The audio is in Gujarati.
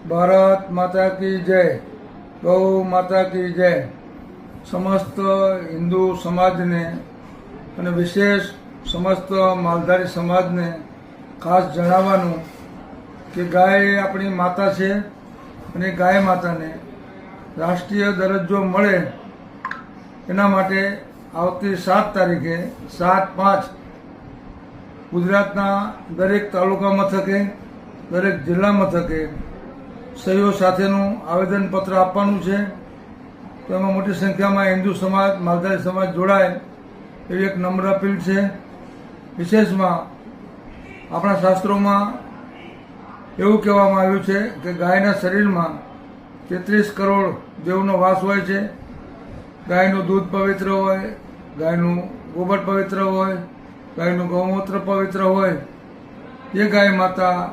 ભારત માતા કી જય, ગૌ માતા કી જય। સમસ્ત હિન્દુ સમાજને અને વિશેષ સમસ્ત માલધારી સમાજને ખાસ જણાવવાનું કે ગાય આપણી માતા છે અને ગાય માતાને રાષ્ટ્રીય દરજ્જો મળે એના માટે આવતી 7 તારીખે 7/5 ગુજરાતના દરેક તાલુકા મથકે, દરેક જિલ્લા મથકે સહીઓ સાથેનું આવેદનપત્ર આપવાનું છે। તો એમાં મોટી સંખ્યામાં હિન્દુ સમાજ, માલધારી સમાજ જોડાય એવી એક નમ્ર અપીલ છે। વિશેષમાં આપણા શાસ્ત્રોમાં એવું કહેવામાં આવ્યું છે કે ગાયના શરીરમાં 33 કરોડ દેવનો વાસ હોય છે। ગાયનું દૂધ પવિત્ર હોય, ગાયનું ગોબર પવિત્ર હોય, ગાયનું ગૌમૂત્ર પવિત્ર હોય। એ ગાય માતા